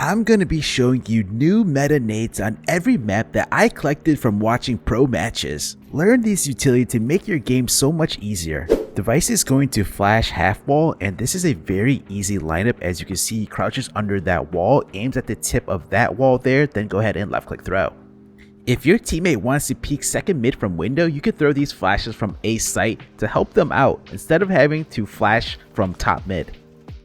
I'm going to be showing you new meta nades on every map that I collected from watching pro matches. Learn these utility to make your game so much easier. Device is going to flash half wall, and this is a very easy lineup. As you can see, he crouches under that wall, aims at the tip of that wall there, then go ahead and left click throw. If your teammate wants to peek second mid from window, you can throw these flashes from a site to help them out instead of having to flash from top mid.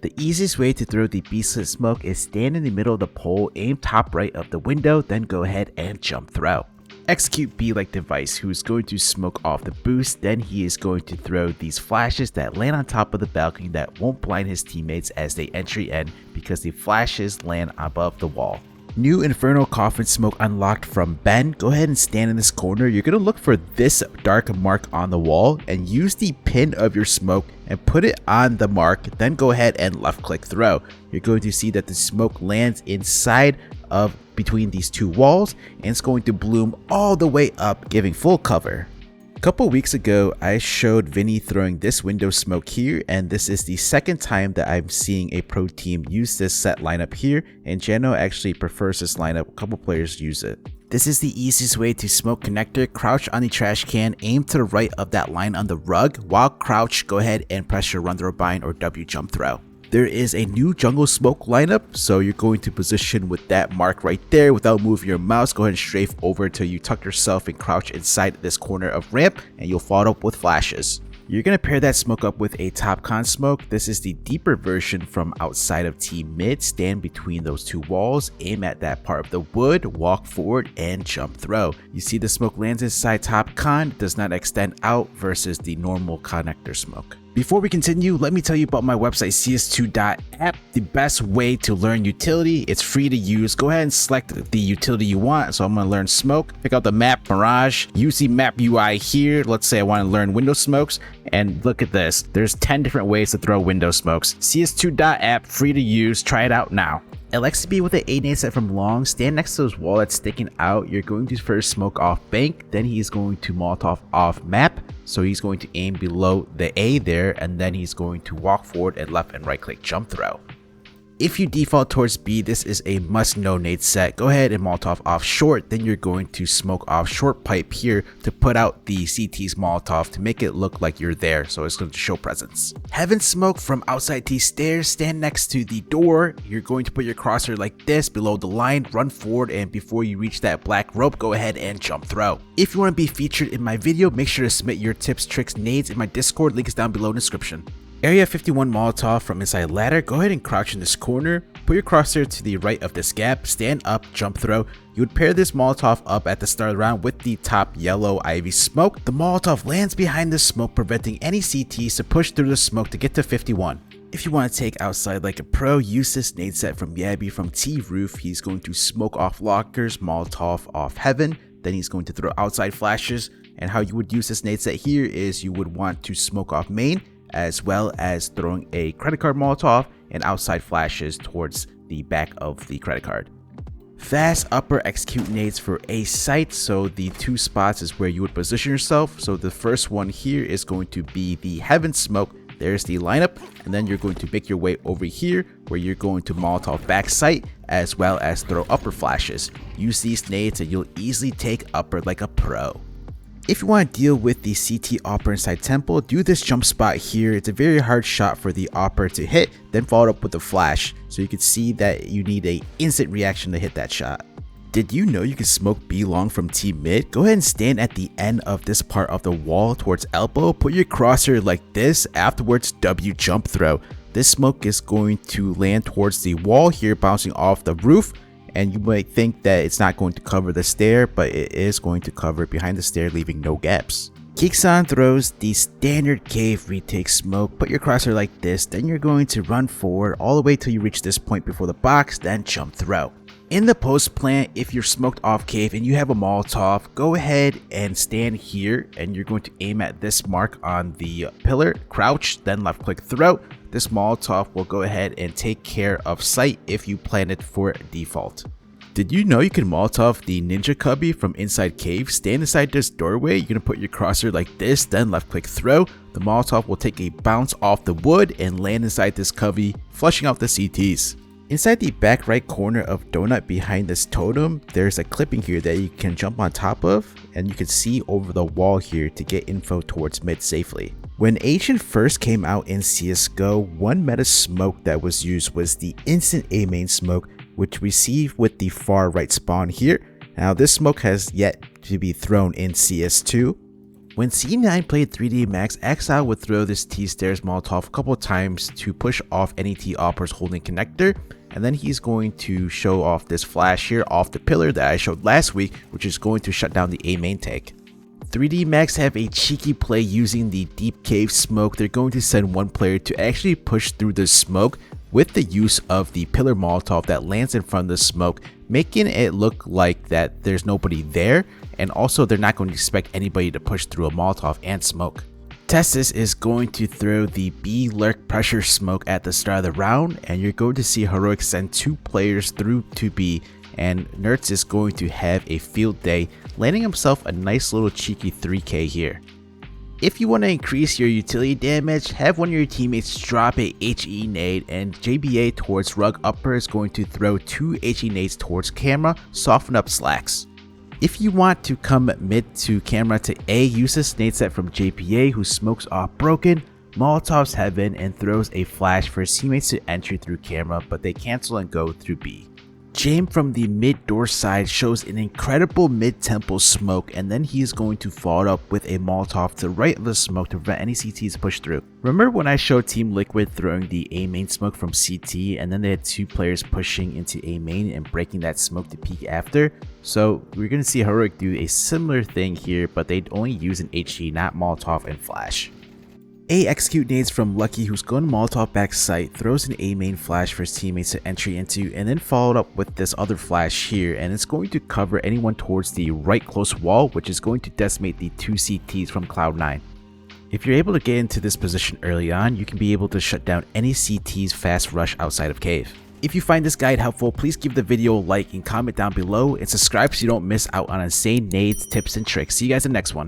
The easiest way to throw the beastlet smoke is stand in the middle of the pole, aim top right of the window, then go ahead and jump throw. Execute B like Device, who is going to smoke off the boost, then he is going to throw these flashes that land on top of the balcony that won't blind his teammates as they entry in because the flashes land above the wall. New Inferno Coffin smoke unlocked from Ben. Go ahead and stand in this corner. You're going to look for this dark mark on the wall and use the pin of your smoke and put it on the mark, then go ahead and left click throw. You're going to see that the smoke lands inside of between these two walls and it's going to bloom all the way up, giving full cover. A couple weeks ago, I showed Vinny throwing this window smoke here, and this is the second time that I'm seeing a pro team use this set lineup here, and Jano actually prefers this lineup. A couple players use it. This is the easiest way to smoke connector. Crouch on the trash can, aim to the right of that line on the rug. While crouch, go ahead and press your run throw bind or W jump throw. There is a new jungle smoke lineup, so you're going to position with that mark right there without moving your mouse. Go ahead and strafe over till you tuck yourself and crouch inside this corner of ramp, and you'll follow up with flashes. You're going to pair that smoke up with a top con smoke. This is the deeper version from outside of team mid. Stand between those two walls, aim at that part of the wood, walk forward, and jump throw. You see the smoke lands inside top con, does not extend out versus the normal connector smoke. Before we continue, let me tell you about my website CS2.app, the best way to learn utility. It's free to use. Go ahead and select the utility you want. So I'm going to learn smoke. Pick out the map Mirage. Use the map UI here. Let's say I want to learn window smokes. And look at this. There's 10 different ways to throw window smokes. CS2.app, free to use. Try it out now. It likes to be with an A nade set from long. Stand next to this wall that's sticking out. You're going to first smoke off bank, then he's going to Molotov off map. So he's going to aim below the A there, and then he's going to walk forward and left and right click jump throw. If you default towards B, this is a must-know nade set. Go ahead and Molotov off short, then you're going to smoke off short pipe here to put out the CT's Molotov to make it look like you're there, so it's going to show presence. Heaven smoke from outside T stairs, stand next to the door. You're going to put your crosshair like this below the line, run forward, and before you reach that black rope, go ahead and jump throw. If you want to be featured in my video, make sure to submit your tips, tricks, nades in my Discord. Link is down below in the description. Area 51 Molotov from inside ladder. Go ahead and crouch in this corner. Put your crosshair to the right of this gap. Stand up, jump throw. You would pair this Molotov up at the start of the round with the top yellow Ivy smoke. The Molotov lands behind the smoke, preventing any CTs to push through the smoke to get to 51. If you want to take outside like a pro, use this nade set from Yabby from T Roof. He's going to smoke off lockers, Molotov off heaven. Then he's going to throw outside flashes. And how you would use this nade set here is you would want to smoke off main, as well as throwing a credit card Molotov and outside flashes towards the back of the credit card. Fast upper execute nades for a site, so the two spots is where you would position yourself. So the first one here is going to be the heaven smoke. There's the lineup, and then you're going to make your way over here where you're going to Molotov back site as well as throw upper flashes. Use these nades and you'll easily take upper like a pro. If you want to deal with the CT Opera inside temple, do this jump spot here. It's a very hard shot for the Opera to hit, then follow up with a flash. So you can see that you need an instant reaction to hit that shot. Did you know you can smoke B long from T mid? Go ahead and stand at the end of this part of the wall towards elbow. Put your crosshair like this. Afterwards, W jump throw. This smoke is going to land towards the wall here, bouncing off the roof. And you might think that it's not going to cover the stair, but it is going to cover behind the stair, leaving no gaps. Kiksan throws the standard cave retake smoke. Put your crosshair like this, then you're going to run forward all the way till you reach this point before the box, then jump throw. In the post plant, if you're smoked off cave and you have a Molotov, go ahead and stand here, and you're going to aim at this mark on the pillar, crouch, then left click throw. This Molotov will go ahead and take care of sight if you plan it for default. Did you know you can Molotov the ninja cubby from inside cave? Stand inside this doorway, you're going to put your crosshair like this, then left click throw. The Molotov will take a bounce off the wood and land inside this cubby, flushing out the CTs. Inside the back right corner of Donut behind this totem, there's a clipping here that you can jump on top of, and you can see over the wall here to get info towards mid safely. When Ancient first came out in CSGO, one meta smoke that was used was the instant A main smoke, which we see with the far right spawn here. Now this smoke has yet to be thrown in CS2. When C9 played 3D Max, Exile would throw this T-Stairs Molotov a couple times to push off any T-Oppers holding connector, and then he's going to show off this flash here off the pillar that I showed last week, which is going to shut down the A main tank. 3D Max have a cheeky play using the deep cave smoke. They're going to send one player to actually push through the smoke with the use of the pillar Molotov that lands in front of the smoke, making it look like that there's nobody there, and also they're not going to expect anybody to push through a Molotov and smoke. Testis is going to throw the B lurk pressure smoke at the start of the round, and you're going to see Heroic send 2 players through to B, and Nerds is going to have a field day, landing himself a nice little cheeky 3k here. If you want to increase your utility damage, have one of your teammates drop a HE nade, and JBA towards Rug Upper is going to throw 2 HE nades towards camera, soften up slacks. If you want to come mid to camera to A, use this nade set from JPA who smokes off broken, Molotovs heaven, and throws a flash for his teammates to enter through camera, but they cancel and go through B. Jame from the mid door side shows an incredible mid temple smoke, and then he is going to follow it up with a Molotov to the right of the smoke to prevent any CTs to push through. Remember when I showed Team Liquid throwing the A main smoke from CT, and then they had 2 players pushing into A main and breaking that smoke to peek after? So we're going to see Heroic do a similar thing here, but they'd only use an HE, not Molotov and flash. A execute nades from Lucky, who's going to Molotov back site, throws an A main flash for his teammates to entry into, and then followed up with this other flash here, and it's going to cover anyone towards the right close wall, which is going to decimate the 2 CTs from Cloud9. If you're able to get into this position early on, you can be able to shut down any CT's fast rush outside of cave. If you find this guide helpful, please give the video a like and comment down below, and subscribe so you don't miss out on insane nades, tips, and tricks. See you guys in the next one.